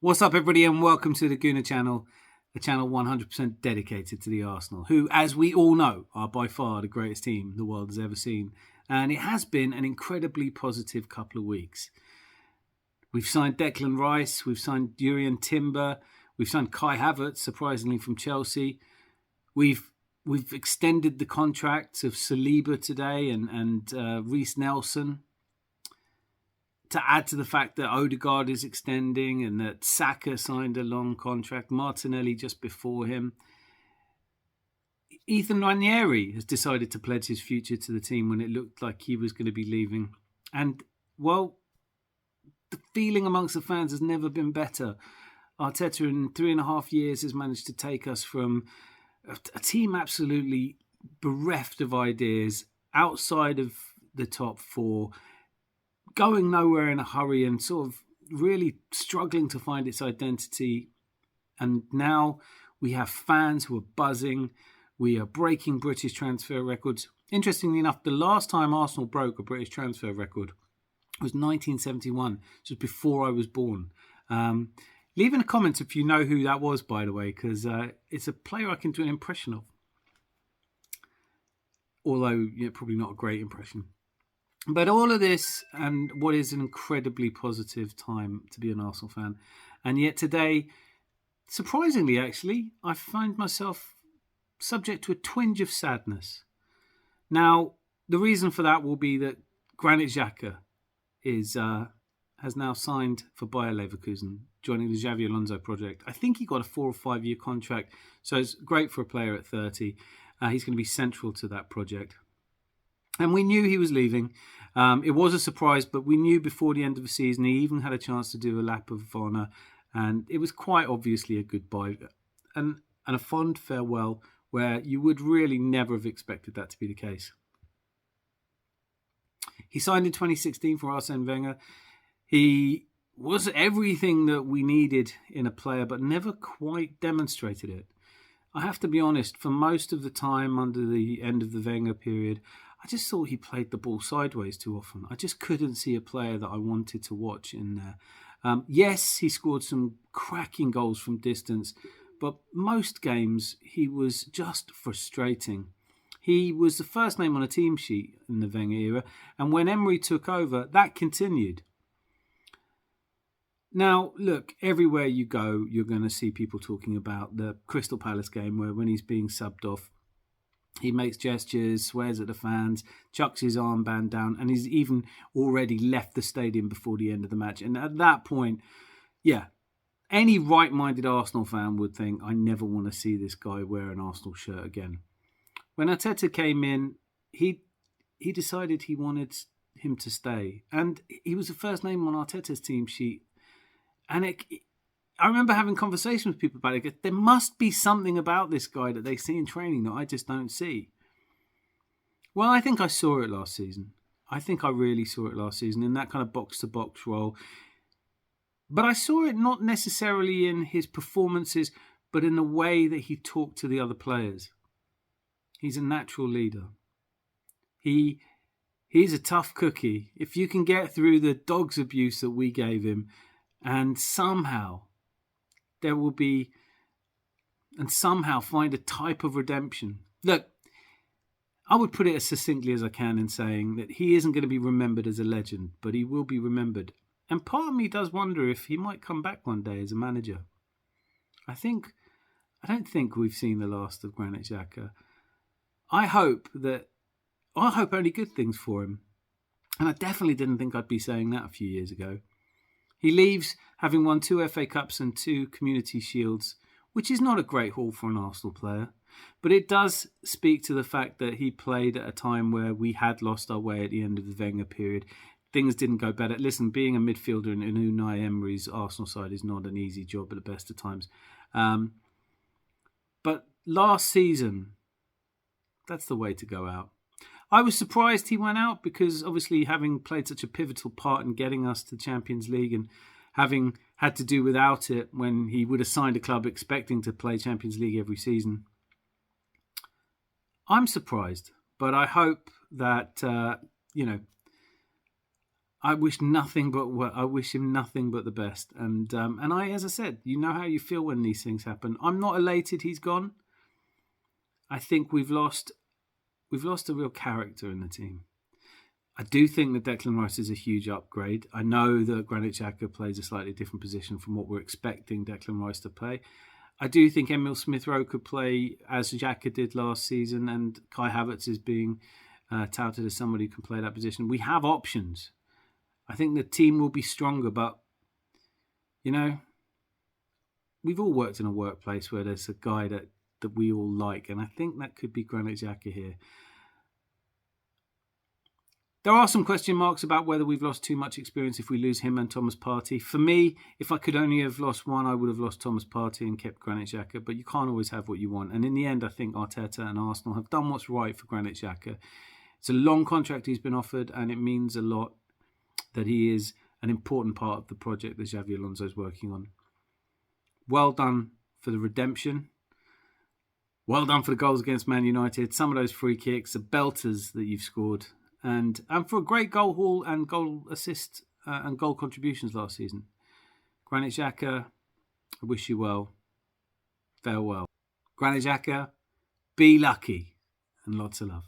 What's up, everybody, and welcome to the Gooner channel, a channel 100% dedicated to the Arsenal, who, as we all know, are by far the greatest team the world has ever seen. And it has been an incredibly positive couple of weeks. We've signed Declan Rice, we've signed Jurriën Timber, we've signed Kai Havertz, surprisingly, from Chelsea. We've extended the contracts of Saliba today and Reece Nelson, to add to the fact that Odegaard is extending and that Saka signed a long contract, Martinelli just before him. Ethan Ranieri has decided to pledge his future to the team when it looked like he was going to be leaving. And, well, the feeling amongst the fans has never been better. Arteta in 3.5 years has managed to take us from a team absolutely bereft of ideas, outside of the top four, going nowhere in a hurry and sort of really struggling to find its identity. And now we have fans who are buzzing. We are breaking British transfer records. Interestingly enough, the last time Arsenal broke a British transfer record was 1971, which was before I was born. Leave in the comments if you know who that was, by the way, because it's a player I can do an impression of. Although, probably not a great impression. But all of this, and what is an incredibly positive time to be an Arsenal fan. And yet today, surprisingly actually, I find myself subject to a twinge of sadness. Now, the reason for that will be that Granit Xhaka has now signed for Bayer Leverkusen, joining the Xavi Alonso project. I think he got a 4 or 5 year contract, so it's great for a player at 30. He's going to be central to that project. And we knew he was leaving. It was a surprise, but we knew before the end of the season he even had a chance to do a lap of honour. And it was quite obviously a goodbye and a fond farewell where you would really never have expected that to be the case. He signed in 2016 for Arsene Wenger. He was everything that we needed in a player, but never quite demonstrated it. I have to be honest, for most of the time under the end of the Wenger period, I just thought he played the ball sideways too often. I just couldn't see a player that I wanted to watch in there. Yes, he scored some cracking goals from distance, but most games he was just frustrating. He was the first name on a team sheet in the Wenger era, and when Emery took over, that continued. Now, look, everywhere you go, you're going to see people talking about the Crystal Palace game where when he's being subbed off, he makes gestures, swears at the fans, chucks his armband down, and he's even already left the stadium before the end of the match. And at that point, any right-minded Arsenal fan would think, I never want to see this guy wear an Arsenal shirt again. When Arteta came in, he decided he wanted him to stay. And he was the first name on Arteta's team sheet. And I remember having conversations with people about it. There must be something about this guy that they see in training that I just don't see. Well, I think I saw it last season. I think I really saw it last season in that kind of box-to-box role. But I saw it not necessarily in his performances, but in the way that he talked to the other players. He's a natural leader. He's a tough cookie. If you can get through the dog's abuse that we gave him, and somehow there will be, and somehow find a type of redemption. Look, I would put it as succinctly as I can in saying that he isn't going to be remembered as a legend, but he will be remembered. And part of me does wonder if he might come back one day as a manager. I don't think we've seen the last of Granit Xhaka. I hope only good things for him. And I definitely didn't think I'd be saying that a few years ago. He leaves having won 2 FA Cups and 2 Community Shields, which is not a great haul for an Arsenal player. But it does speak to the fact that he played at a time where we had lost our way at the end of the Wenger period. Things didn't go better. Listen, being a midfielder in Unai Emery's Arsenal side is not an easy job at the best of times. But last season, that's the way to go out. I was surprised he went out because obviously having played such a pivotal part in getting us to the Champions League and having had to do without it when he would have signed a club expecting to play Champions League every season. I'm surprised, but I hope that, I wish nothing but I wish him nothing but the best. And as I said, you know how you feel when these things happen. I'm not elated he's gone. I think we've lost a real character in the team. I do think that Declan Rice is a huge upgrade. I know that Granit Xhaka plays a slightly different position from what we're expecting Declan Rice to play. I do think Emil Smith-Rowe could play as Xhaka did last season, and Kai Havertz is being touted as somebody who can play that position. We have options. I think the team will be stronger, but, you know, we've all worked in a workplace where there's a guy that we all like, and I think that could be Granit Xhaka here. There are some question marks about whether we've lost too much experience if we lose him and Thomas Partey. For me, if I could only have lost one, I would have lost Thomas Partey and kept Granit Xhaka, but you can't always have what you want. And in the end, I think Arteta and Arsenal have done what's right for Granit Xhaka. It's a long contract he's been offered, and it means a lot that he is an important part of the project that Xabi Alonso is working on. Well done for the redemption. Well done for the goals against Man United. Some of those free kicks, the belters that you've scored. And for a great goal haul and goal assist and goal contributions last season. Granit Xhaka, I wish you well. Farewell. Granit Xhaka, be lucky and lots of love.